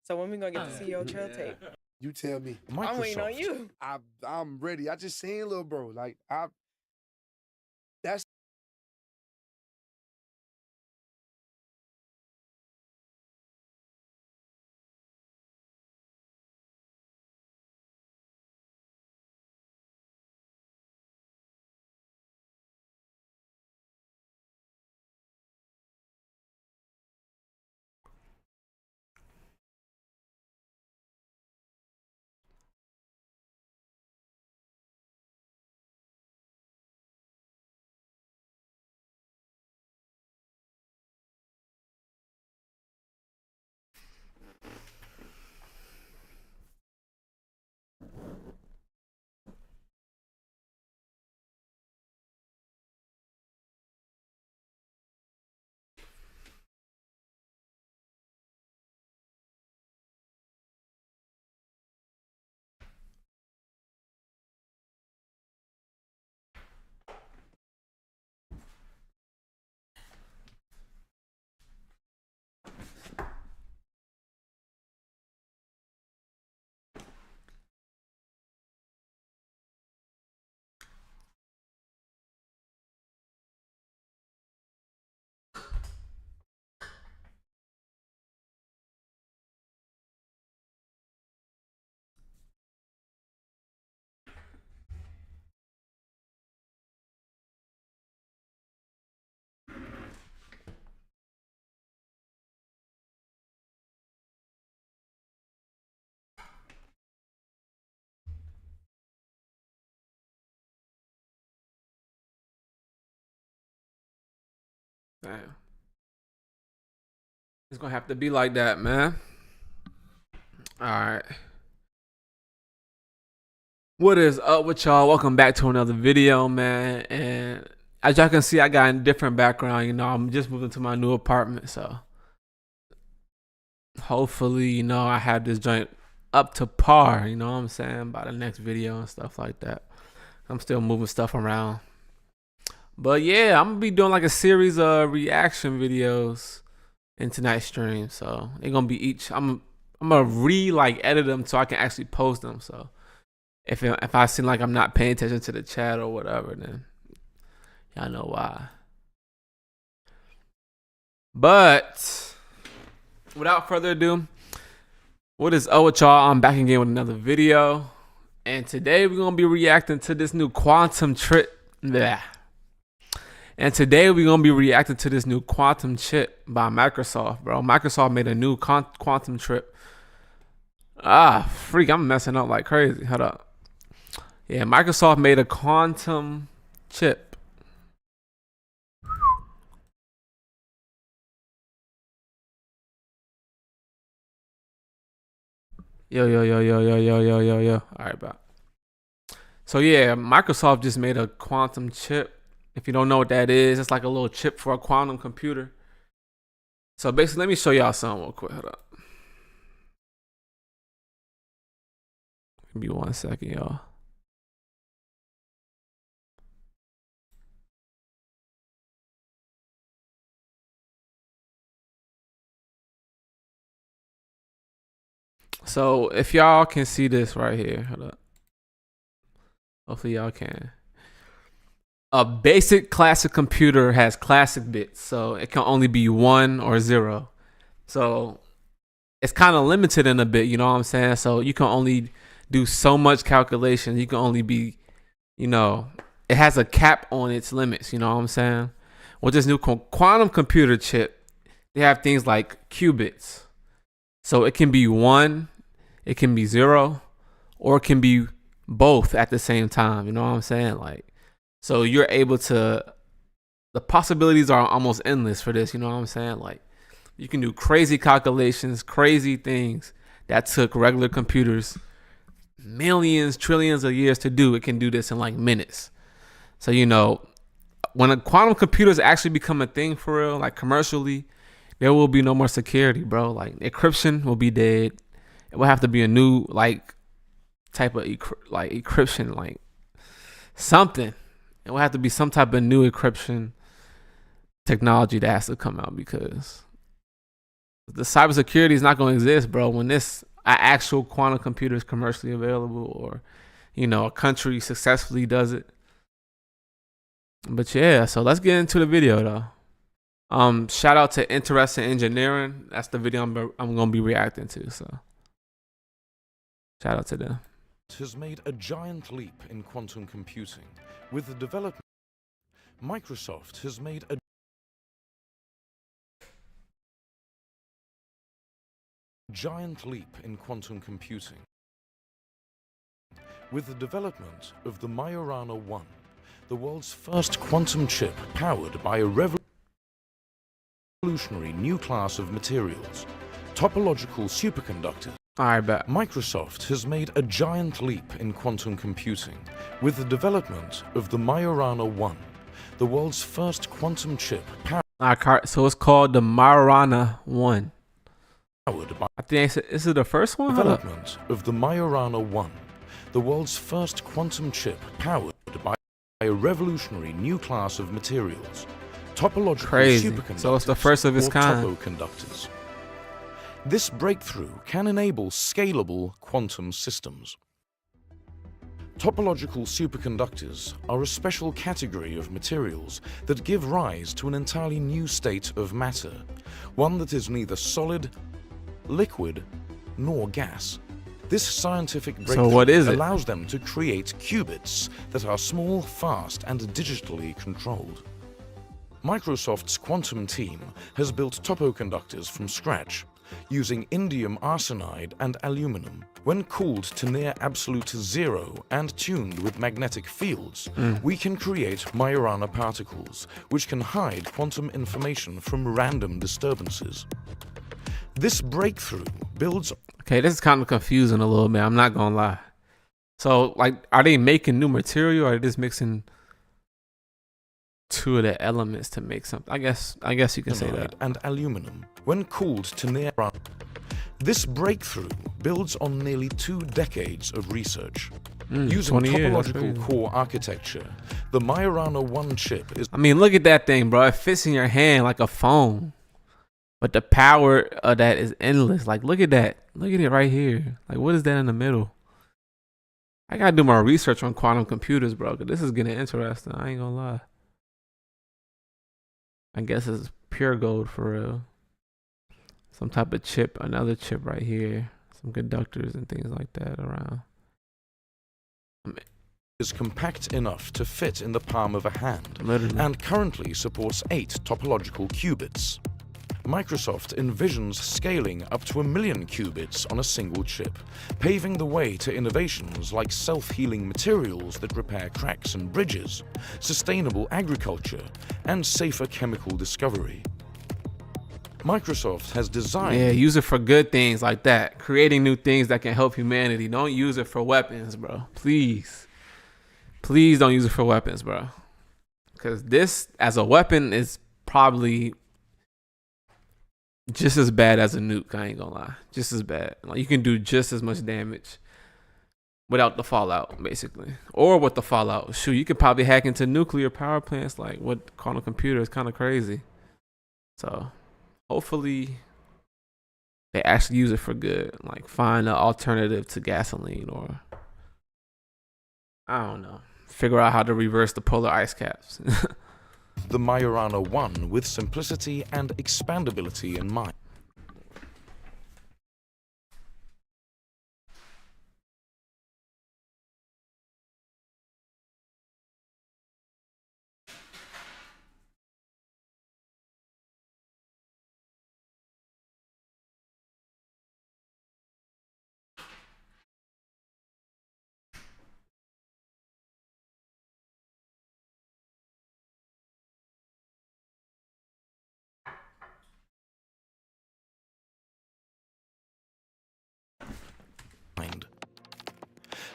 So when we gonna get the CEO trail tape? You tell me. I'm waiting on you. I'm ready. I just seen little bro. Like that's Damn. It's gonna have to be like that, man. All right. What is up with y'all? Welcome back to another video, man. And as y'all can see, I got a different background. You know, I'm just moving to my new apartment, so hopefully, you know, I have this joint up to par. You know what I'm saying? By the next video and stuff like that. I'm still moving stuff around. But yeah, I'm gonna be doing like a series of reaction videos in tonight's stream. So they're gonna be each. I'm gonna edit them so I can actually post them. So if I seem like I'm not paying attention to the chat or whatever, then y'all know why. But without further ado, what is up with y'all? I'm back again with another video, and today we're gonna be reacting to this new quantum chip. And today we're gonna be reacting to this new quantum chip by Microsoft, bro. Microsoft made a new quantum chip. Freak, I'm messing up like crazy. Hold up. Yeah, Microsoft made a quantum chip. Yo. All right, bro. So yeah, Microsoft just made a quantum chip. If you don't know what that is, it's like a little chip for a quantum computer. So basically, let me show y'all something real quick. Hold up. Give me 1 second, y'all. So if y'all can see this right here, hold up. Hopefully y'all can. A basic classic computer has classic bits, so it can only be 1 or 0. So it's kind of limited in a bit, you know what I'm saying? So you can only do so much calculation. You can only be, you know, it has a cap on its limits, you know what I'm saying? With this new quantum computer chip, they have things like qubits. So it can be 1, it can be 0, or it can be both at the same time, you know what I'm saying? Like, so you're able to, the possibilities are almost endless for this, you know what I'm saying? Like, you can do crazy calculations, crazy things that took regular computers millions, trillions of years to do. It can do this in like minutes. So, you know, when a quantum computers actually become a thing for real, like commercially, there will be no more security, bro. Like, encryption will be dead. It will have to be a new like type of encryption, like something. It will have to be some type of new encryption technology that has to come out, because The cybersecurity is not going to exist, bro, when this actual quantum computer is commercially available, or a country successfully does it. But yeah, so let's get into the video though. Shout out to Interesting Engineering. That's the video I'm gonna be reacting to. So shout out to them. Has made a giant leap in quantum computing with the development. Microsoft has made a giant leap in quantum computing with the development of the Majorana 1, the world's first quantum chip powered by a revolutionary new class of materials, topological superconductors. I bet. Microsoft has made a giant leap in quantum computing with the development of the Majorana 1, the world's first quantum chip powered. So it's called the Majorana 1. By I think is it the first one? development of the Majorana 1, the world's first quantum chip powered by a revolutionary new class of materials, topological Crazy. superconductors. So it's the first of its or kind. Topoconductors. This breakthrough can enable scalable quantum systems. Topological superconductors are a special category of materials that give rise to an entirely new state of matter, one that is neither solid, liquid, nor gas. This scientific breakthrough what is it? allows them to create qubits that are small, fast, and digitally controlled. Microsoft's quantum team has built topoconductors from scratch, using indium arsenide and aluminum. When cooled to near absolute zero and tuned with magnetic fields, we can create Majorana particles, which can hide quantum information from random disturbances. This breakthrough builds... Okay, this is kind of confusing a little bit. I'm not gonna lie. So, like, are they making new material, or are they just mixing two of the elements to make something? I guess you can say that. And aluminum. When cooled to near... This breakthrough builds on nearly 2 decades of research. Using 20 years, topological core architecture, the Majorana 1 chip is... I mean, look at that thing, bro. It fits in your hand like a phone. But the power of that is endless. Like, look at that. Look at it right here. Like, what is that in the middle? I gotta do more research on quantum computers, bro, because this is getting interesting. I ain't gonna lie. I guess it's pure gold for real. Some type of chip, another chip right here. Some conductors and things like that around. is compact enough to fit in the palm of a hand, Literally. and currently supports 8 topological qubits. Microsoft envisions scaling up to 1 million qubits on a single chip, paving the way to innovations like self-healing materials that repair cracks and bridges, sustainable agriculture, and safer chemical discovery. Microsoft has designed... Yeah, use it for good things like that. Creating new things that can help humanity. Don't use it for weapons, bro. Please. Please don't use it for weapons, bro. Because this, as a weapon, is probably just as bad as a nuke. I ain't gonna lie. Just as bad. Like, you can do just as much damage without the fallout, basically. Or with the fallout. Shoot, you could probably hack into nuclear power plants like what quantum computer is kind of crazy. So, hopefully, they actually use it for good. Like, find an alternative to gasoline, or I don't know. Figure out how to reverse the polar ice caps. the Majorana 1 with simplicity and expandability in mind.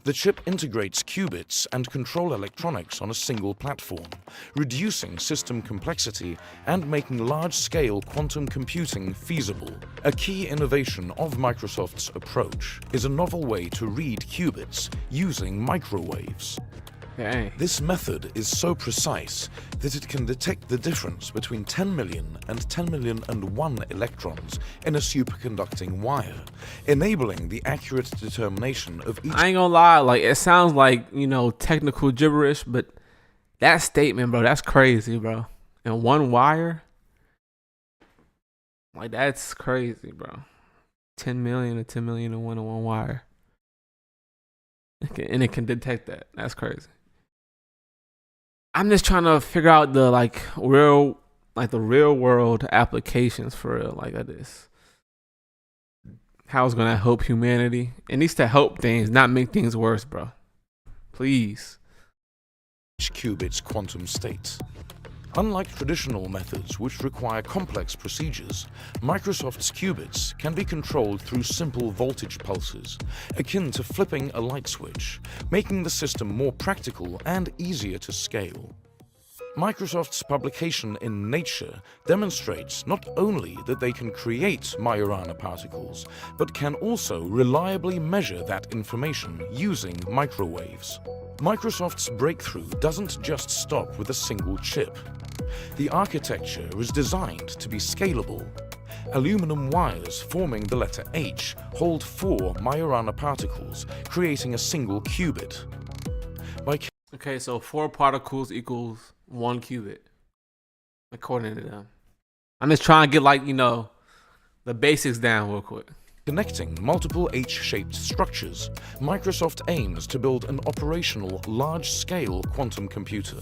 The chip integrates qubits and control electronics on a single platform, reducing system complexity and making large-scale quantum computing feasible. A key innovation of Microsoft's approach is a novel way to read qubits using microwaves. Dang. This method is so precise that it can detect the difference between 10 million and 10 million and 1 electrons in a superconducting wire, enabling the accurate determination of each. I ain't gonna lie, like it sounds like, you know, technical gibberish, but that statement, bro, that's crazy, bro. And one wire, like that's crazy, bro. 10 million to 10 million and one wire, and it can detect that. That's crazy. I'm just trying to figure out the real world applications for real, like this. How it's gonna help humanity? It needs to help things, not make things worse, bro. Please. Qubit's quantum state. Unlike traditional methods which require complex procedures, Microsoft's qubits can be controlled through simple voltage pulses, akin to flipping a light switch, making the system more practical and easier to scale. Microsoft's publication in Nature demonstrates not only that they can create Majorana particles, but can also reliably measure that information using microwaves. Microsoft's breakthrough doesn't just stop with a single chip. The architecture is designed to be scalable. Aluminum wires forming the letter H hold 4 Majorana particles, creating a single qubit. Okay, so 4 particles equals 1 qubit, according to them. I'm just trying to get the basics down real quick. Connecting multiple H-shaped structures, Microsoft aims to build an operational, large-scale quantum computer.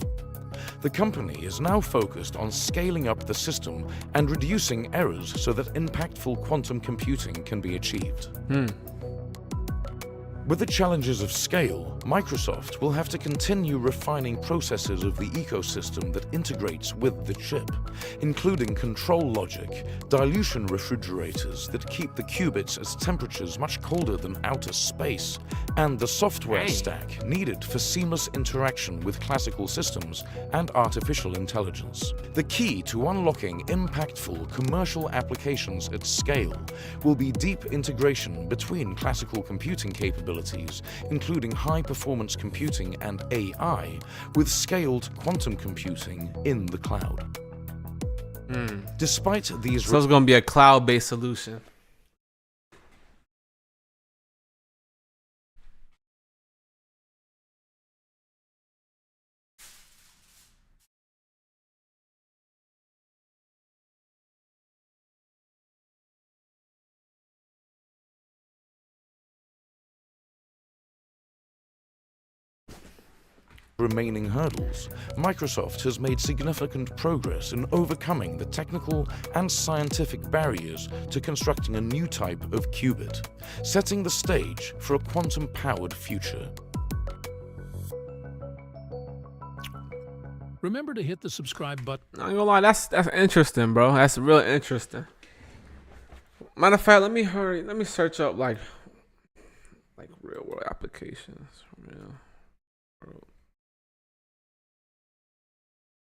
The company is now focused on scaling up the system and reducing errors so that impactful quantum computing can be achieved. With the challenges of scale, Microsoft will have to continue refining processes of the ecosystem that integrates with the chip, including control logic, dilution refrigerators that keep the qubits at temperatures much colder than outer space, and the software stack needed for seamless interaction with classical systems and artificial intelligence. The key to unlocking impactful commercial applications at scale will be deep integration between classical computing capabilities, including high-performance computing and AI, with scaled quantum computing in the cloud. Despite these... So it's going to be a cloud-based solution. remaining hurdles, Microsoft has made significant progress in overcoming the technical and scientific barriers to constructing a new type of qubit, setting the stage for a quantum-powered future. Remember to hit the subscribe button. Not gonna lie, that's interesting, bro. That's real interesting. Matter of fact, let me search up like real world applications. Real world.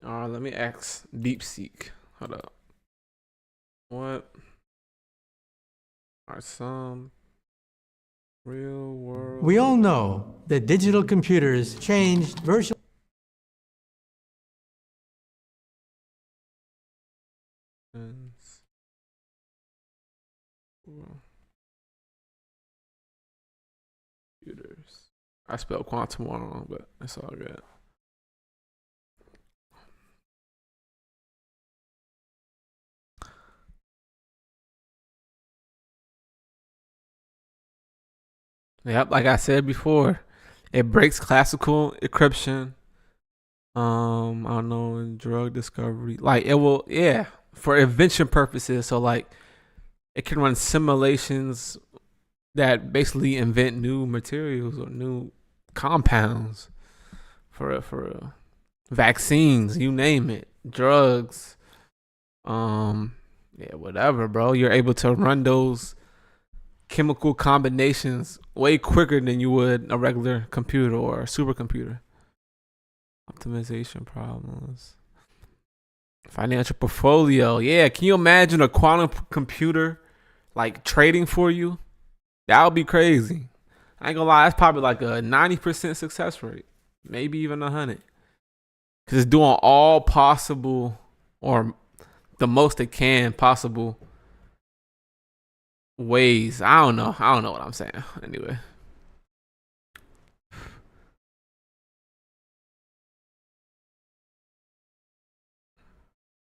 All right, let me ask DeepSeek. Hold up. What are some real world? We all know that digital computers changed virtual. Computers. I spelled quantum wrong, but it's all good. Yep, like I said before, it breaks classical encryption. I don't know, drug discovery. Like it will, yeah, for invention purposes. So like, it can run simulations that basically invent new materials or new compounds for vaccines, you name it, drugs, yeah, whatever, bro. You're able to run those chemical combinations way quicker than you would a regular computer or a supercomputer. Optimization problems. Financial portfolio. Yeah, can you imagine a quantum computer like trading for you? That would be crazy. I ain't gonna lie, that's probably like a 90% success rate. maybe even 100. Cause it's doing all possible or the most it can possible ways. I don't know what I'm saying. Anyway.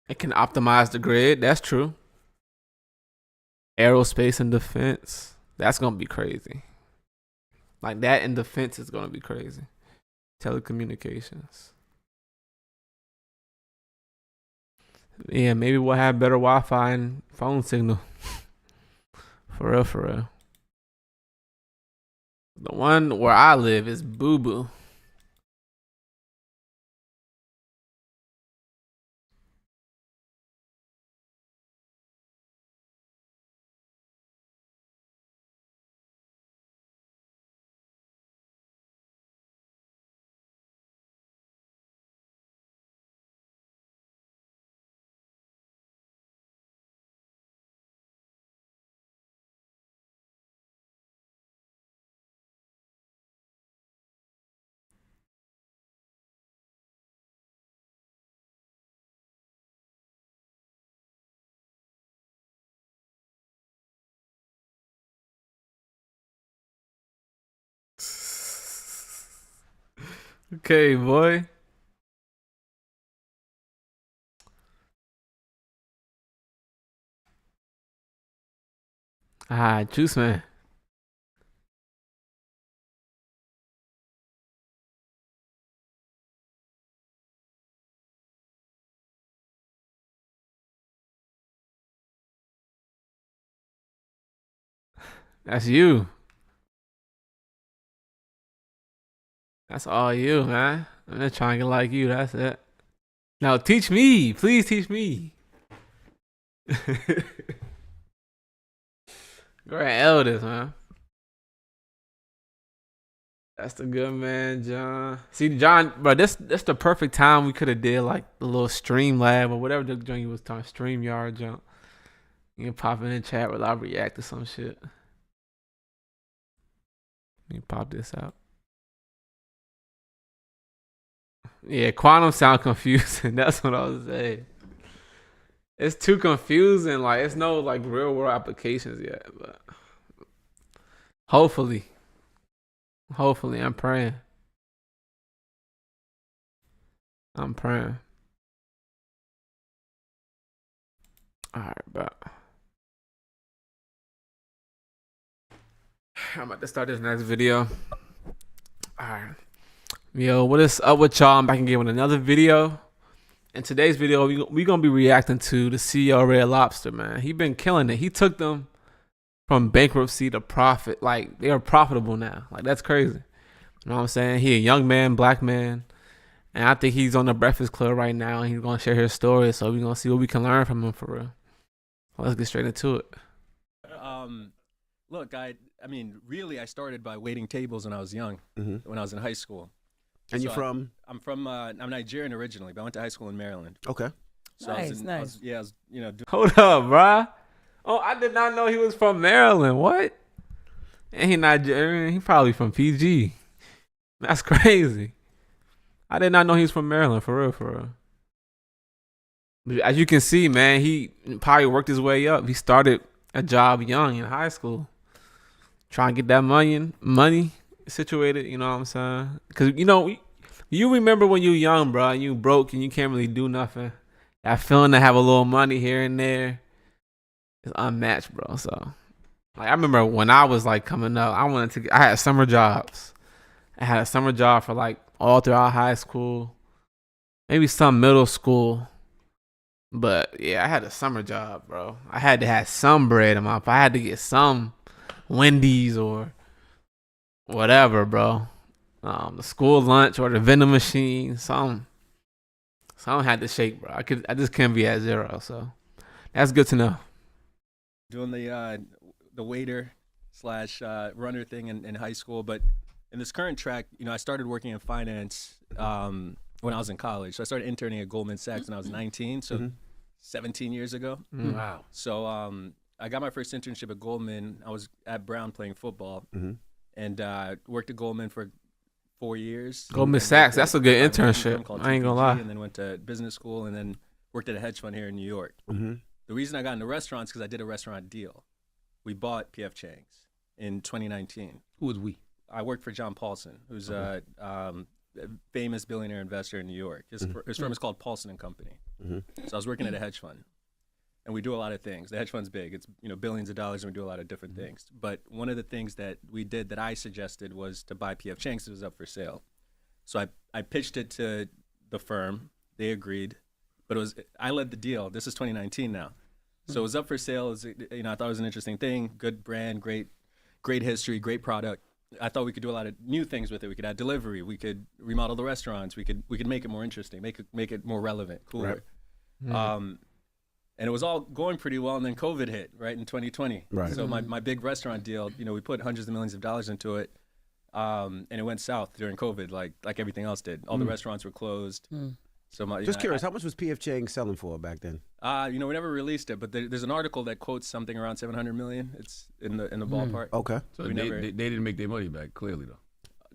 It can optimize the grid. That's true. Aerospace and defense. That's gonna be crazy. Like that in defense is gonna be crazy. Telecommunications. Yeah, maybe we'll have better Wi-Fi and phone signal. For real, for real. The one where I live is Boo Boo. Okay, boy. Juice Man. That's you. That's all you, man. I'm just trying to get like you. That's it. Now teach me. Please teach me. Grand eldest, man. That's the good man, John. See, John, bro, that's the perfect time we could have did like the little stream lab or whatever the joint you was talking, stream yard jump. You can pop in the chat while I react to some shit. Let me pop this out. Yeah, quantum sound confusing. That's what I was saying. It's too confusing. Like it's no like real world applications yet, but hopefully, I'm praying. I'm praying. All right, but I'm about to start this next video. All right. Yo, what is up with y'all? I'm back again with another video. In today's video, we going to be reacting to the CEO of Red Lobster, man. He been killing it. He took them from bankruptcy to profit. Like, they are profitable now. Like, that's crazy. You know what I'm saying? He a young man, black man. And I think he's on the Breakfast Club right now. And he's going to share his story. So we're going to see what we can learn from him for real. Well, let's get straight into it. Look, I mean, really, I started by waiting tables when I was young, when I was in high school. And So you're from? I'm Nigerian originally, but I went to high school in Maryland. Okay. So I was, you know, Hold up, bruh. Oh, I did not know he was from Maryland. What? And he Nigerian. He probably from PG. That's crazy. I did not know he was from Maryland, for real, for real. But as you can see, man, he probably worked his way up. He started a job young in high school, trying to get that money situated. You know what I'm saying? Because you know, you remember when you young, bro, and you broke and you can't really do nothing. That feeling to have a little money here and there is unmatched, bro. So, like, I remember when I was like coming up, I had summer jobs. I had a summer job for like all throughout high school, maybe some middle school. But yeah, I had a summer job, bro. I had to have some bread in my pocket. I had to get some Wendy's or whatever, bro. The school lunch or the vending machine, something had to shake, bro. I just can't be at zero, so that's good to know. doing the waiter slash runner thing in high school. But in this current track, you know, I started working in finance when I was in college. So I started interning at Goldman Sachs when I was 19, so 17 years ago. Wow. So I got my first internship at Goldman. I was at Brown playing football, and worked at Goldman for 4 years. Goldman And Sachs, worked at that's a good a private equity internship. firm called I ain't gonna TPG, lie. And then went to business school and then worked at a hedge fund here in New York. Mm-hmm. The reason I got into restaurants because I did a restaurant deal. We bought P.F. Chang's in 2019. Who was we? I worked for John Paulson, who's a famous billionaire investor in New York. His firm is called Paulson and Company. Mm-hmm. So I was working at a hedge fund, and we do a lot of things. The hedge fund's big; it's billions of dollars, and we do a lot of different things. But one of the things that we did that I suggested was to buy P.F. Chang's. It was up for sale, so I pitched it to the firm. They agreed, but I led the deal. This is 2019 now, so it was up for sale. I thought it was an interesting thing. Good brand, great history, great product. I thought we could do a lot of new things with it. We could add delivery. We could remodel the restaurants. We could make it more interesting, make it more relevant, cooler. Right. And it was all going pretty well, and then COVID hit right in 2020. Right. So my big restaurant deal, we put hundreds of millions of dollars into it, and it went south during COVID, like everything else did. All the restaurants were closed. So Just curious, how much was P.F. Chang selling for back then? We never released it, but there's an article that quotes something around 700 million. It's in the ballpark. Okay. So they didn't make their money back, clearly, though.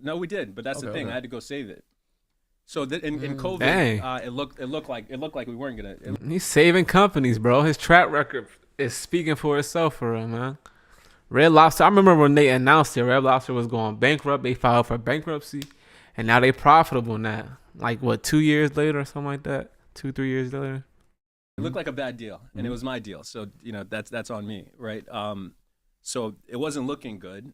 No, we did, but that's the thing. Okay. I had to go save it. So in COVID, it looked like we weren't gonna. He's saving companies, bro. His track record is speaking for itself for him, man. Red Lobster. I remember when they announced it, Red Lobster was going bankrupt. They filed for bankruptcy, and now they profitable now. Like what, 2 years later or something like that? 2-3 years later. It looked like a bad deal, and it was my deal. So that's on me, right? So it wasn't looking good.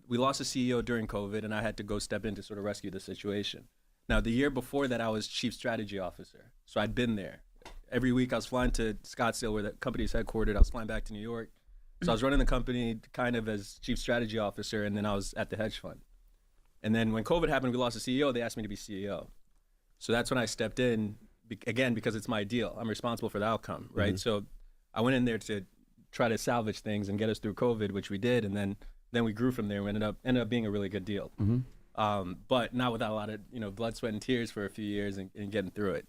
We lost a CEO during COVID, and I had to go step in to sort of rescue the situation. Now, the year before that, I was chief strategy officer, so I'd been there. Every week, I was flying to Scottsdale, where the company's headquartered. I was flying back to New York. So I was running the company kind of as chief strategy officer, and then I was at the hedge fund. And then when COVID happened, we lost a CEO. They asked me to be CEO. So that's when I stepped in, again, because it's my deal. I'm responsible for the outcome, right? So I went in there to try to salvage things and get us through COVID, which we did, and then we grew from there. We ended up being a really good deal. But not without a lot of blood, sweat, and tears for a few years and getting through it.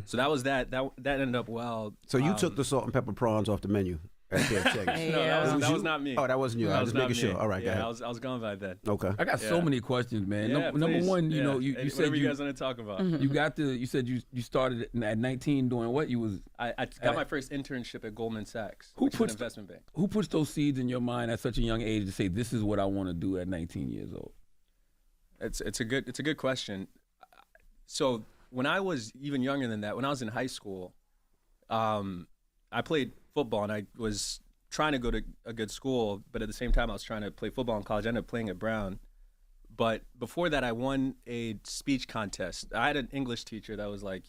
So that was that ended up well. So you took the salt and pepper prawns off the menu at P.F. Chang's. No, that was not me. Oh, that wasn't you. I was making sure. All right, yeah, I was gone by then. Okay. I got so many questions, man. Yeah, Number please. one, you said whatever you guys want to talk about. you said you started at 19 doing what? I got my first internship at Goldman Sachs, Who which is an puts- investment bank. Who puts those seeds in your mind at such a young age to say this is what I want to do at 19 years old? It's a good question. So when I was even younger than that, when I was in high school, I played football, and I was trying to go to a good school, but at the same time I was trying to play football in college. I ended up playing at Brown. But before that, I won a speech contest. I had an English teacher that was like,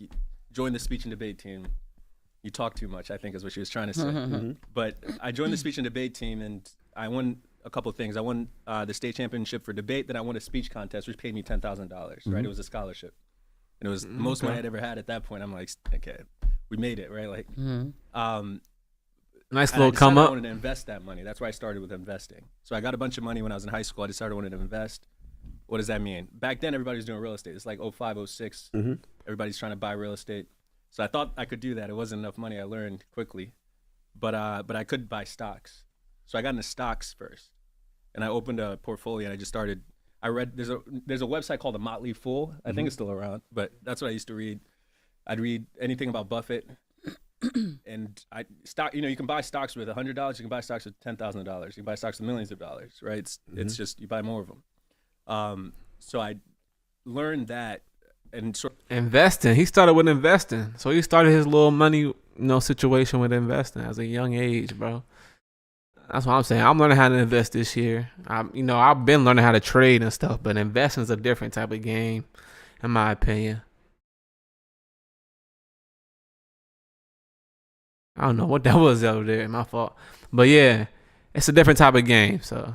join the speech and debate team. You talk too much, I think is what she was trying to say. But I joined the speech and debate team, and I won a couple of things. I won the state championship for debate. Then I won a speech contest, which paid me $10,000, right? It was a scholarship. And it was the most money I'd ever had at that point. I'm like, okay, we made it, right? Like, Nice and little I come decided I up. wanted to invest that money. That's where I started with investing. So I got a bunch of money when I was in high school. I decided I wanted to invest. What does that mean? Back then, everybody was doing real estate. It's like 05, 06. Everybody's trying to buy real estate. So I thought I could do that. It wasn't enough money. I learned quickly. But I could buy stocks. So I got into stocks first. And I opened a portfolio, and I just started. I read, there's a website called The Motley Fool. I think it's still around, but that's what I used to read. I'd read anything about Buffett. And you can buy stocks with $100. You can buy stocks with $10,000. You can buy stocks with millions of dollars, right? It's just, you buy more of them. So I learned that and Investing. He started with investing. So he started his little money, situation with investing as a young age, bro. That's what I'm saying. I'm learning how to invest this year. I've been learning how to trade and stuff, but investing is a different type of game, in my opinion. I don't know what that was over there. My fault. But yeah, it's a different type of game. So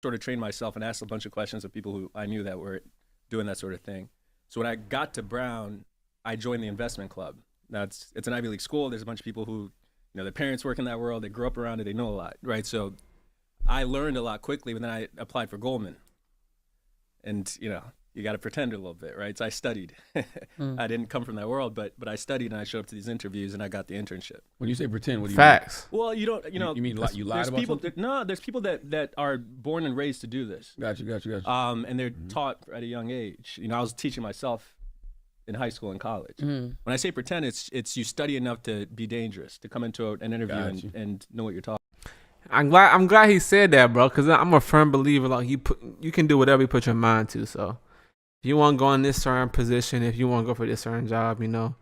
sort of trained myself and asked a bunch of questions of people who I knew that were doing that sort of thing. So when I got to Brown, I joined the investment club. Now it's an Ivy League school. There's a bunch of people who, their parents work in that world. They grew up around it. They know a lot, right? So I learned a lot quickly, but then I applied for Goldman. And, you got to pretend a little bit, right? So I studied. I didn't come from that world, but I studied and I showed up to these interviews and I got the internship. When you say pretend, what do you Facts. Well, you don't, you know, You mean you lied there's about people, something? No, there's people that are born and raised to do this. Gotcha. And they're taught at a young age. You know, I was teaching myself in high school and college. When I say pretend, it's you study enough to be dangerous, to come into an interview and know what you're talking. I'm glad he said that, bro, because I'm a firm believer. Like you can do whatever you put your mind to. So if you want to go in this certain position, if you want to go for this certain job, you know,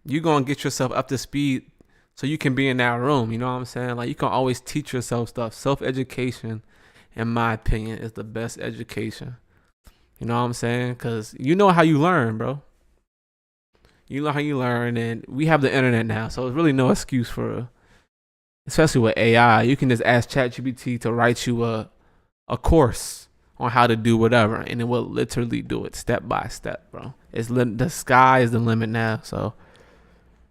you're gonna get yourself up to speed so you can be in that room. You know what I'm saying? Like you can always teach yourself stuff. Self-education, in my opinion, is the best education. You know what I'm saying? Because you know how you learn, bro. You know how you learn, and we have the internet now, so there's really no excuse for especially with AI, you can just ask ChatGPT to write you a course on how to do whatever, and it will literally do it step by step, bro. The sky is the limit now. So,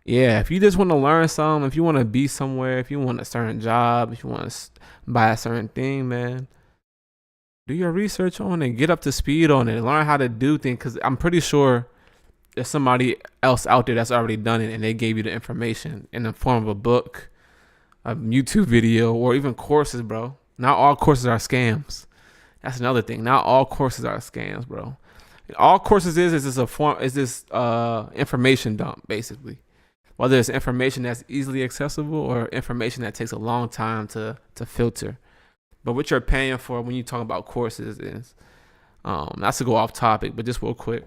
yeah, if you just want to learn something, if you want to be somewhere, if you want a certain job, if you want to buy a certain thing, man, do your research on it, get up to speed on it, learn how to do things, because I'm pretty sure there's somebody else out there that's already done it, and they gave you the information in the form of a book, a YouTube video, or even courses, bro. Not all courses are scams. That's another thing. Not all courses are scams, bro. All courses is this information dump, basically. Whether it's information that's easily accessible or information that takes a long time to filter. But what you're paying for when you talk about courses is, not to go off topic, but just real quick,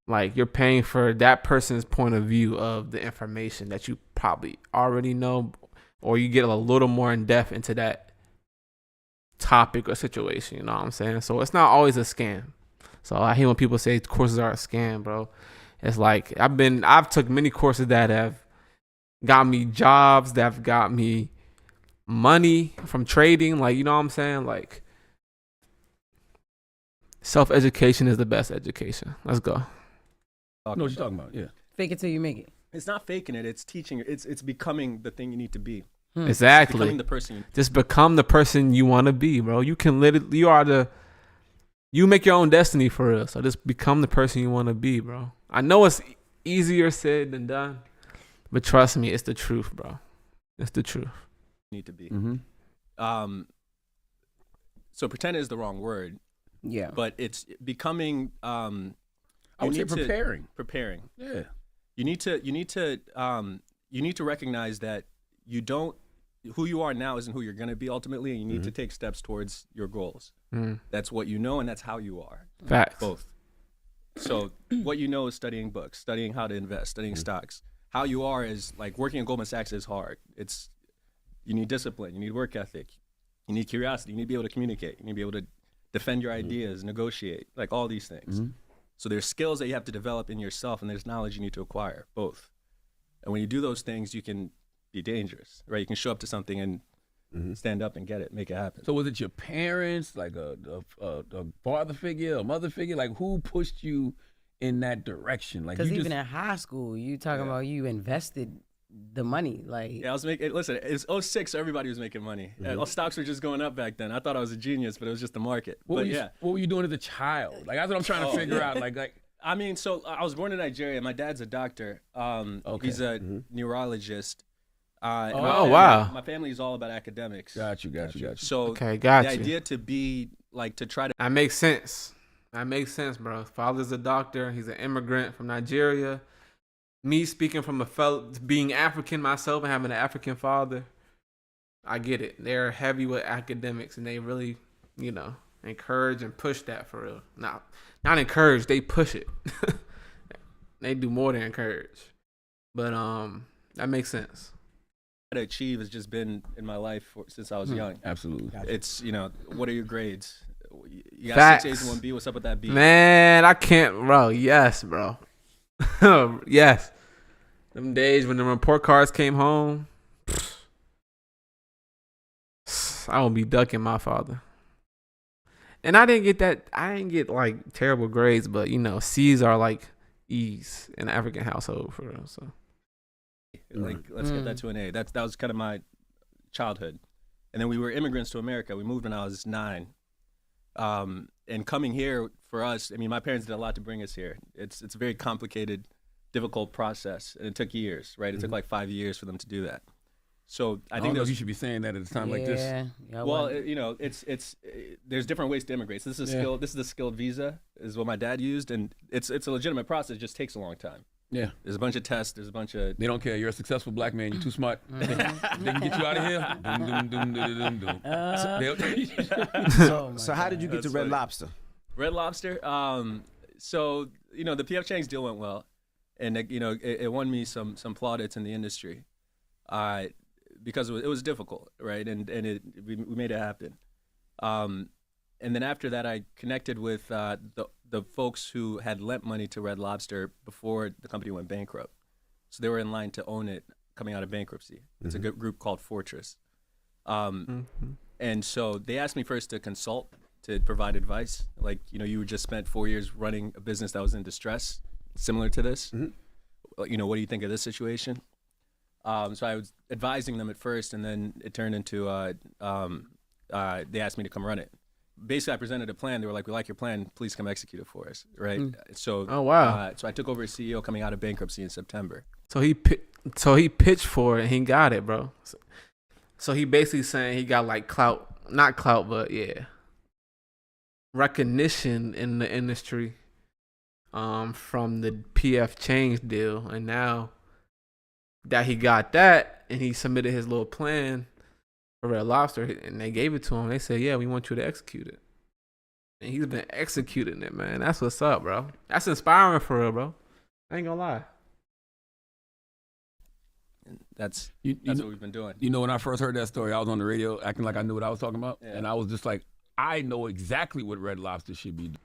like you're paying for that person's point of view of the information that you probably already know, or you get a little more in depth into that topic or situation, you know what I'm saying? So it's not always a scam. So I hate when people say courses are a scam, bro. It's like I've took many courses that have got me jobs, that have got me money from trading, like, you know what I'm saying? Like, self-education is the best education. Let's go. I know what you're talking about, yeah. Fake it till you make it. It's not faking it. It's teaching. It's becoming the thing you need to be. Exactly. Becoming the person. Just become the person you want to be, bro. You can you make your own destiny for real. So just become the person you want to be, bro. I know it's easier said than done, but trust me, it's the truth, bro. It's the truth. Need to be. Mm-hmm. So pretend is the wrong word. Yeah. But it's becoming. I would say preparing. Preparing. Yeah. You need to recognize that who you are now isn't who you're going to be ultimately, and you need to take steps towards your goals. That's what you know, and that's how you are. Facts. Both. So what you know is studying books, studying how to invest, studying stocks. How you are is like working at Goldman Sachs is hard. You need discipline, you need work ethic, you need curiosity, you need to be able to communicate, you need to be able to defend your ideas, negotiate, like all these things. So there's skills that you have to develop in yourself, and there's knowledge you need to acquire, both. And when you do those things, you can be dangerous, right? You can show up to something and stand up and get it, make it happen. So was it your parents, like a father figure, a mother figure? Like who pushed you in that direction? Like because even in high school, you talking about you invested the money. Like yeah, I was making. Listen, it's 2006, so everybody was making money. All stocks were just going up back then. I thought I was a genius, but it was just the market. What were you doing as a child? Like that's what I'm trying to figure out. Like. I mean, so I was born in Nigeria. My dad's a doctor. He's a neurologist. Wow. My family is all about academics. Got you. So the idea to be like to try to. That makes sense. That makes sense, bro. Father's a doctor. He's an immigrant from Nigeria. Me speaking from being African myself and having an African father, I get it. They're heavy with academics, and they really, encourage and push that for real. Not encourage, they push it. They do more than encourage. But that makes sense. To achieve has just been in my life since I was young. Absolutely. It's, what are your grades? You got Facts. 6 A's and 1 B. What's up with that B? Man, I can't, bro. Yes, bro. Yes. Them days when the report cards came home, I would be ducking my father. And I didn't get like terrible grades, but C's are like E's in an African household for real. So like, let's get that to an A. That was kind of my childhood. And then we were immigrants to America. We moved when I was 9. And coming here for us, I mean, my parents did a lot to bring us here. It's a very complicated, difficult process, and it took years, right? It took like 5 years for them to do that. So I think you should be saying that at a time like this. Yeah, well, you know, it's there's different ways to immigrate. So this is a skilled visa, is what my dad used, and it's a legitimate process. It just takes a long time. Yeah. There's a bunch of tests. There's a bunch of. They don't care. You're a successful black man. You're too smart. They can get you out of here. Doom, doom, doom, doom, doom, doom. So how did you get to Red Lobster? Red Lobster. So you know, the PF Chang's deal went well, and you know, it won me some plaudits in the industry, because it was difficult, right? And we made it happen. And then after that, I connected with the folks who had lent money to Red Lobster before the company went bankrupt. So they were in line to own it coming out of bankruptcy. It's a group called Fortress. And so they asked me first to consult, to provide advice. Like, you know, you just spent 4 years running a business that was in distress, similar to this. You know, what do you think of this situation? So I was advising them at first, and then it turned into they asked me to come run it. Basically, I presented a plan. They were like, "We like your plan. Please come execute it for us." Right. So. Oh wow. So I took over as CEO coming out of bankruptcy in September. So he pitched for it and he got it, bro. So he basically saying he got like clout, not clout, but yeah, recognition in the industry, from the PF Change deal, and now that he got that and he submitted his little plan for Red Lobster, and they gave it to him. They said, "Yeah, we want you to execute it," and he's been executing it, man. That's what's up, bro. That's inspiring for real, bro. I ain't gonna lie. That's what we've been doing. You know, when I first heard that story, I was on the radio acting like I knew what I was talking about, and I was just like, I know exactly what Red Lobster should be doing.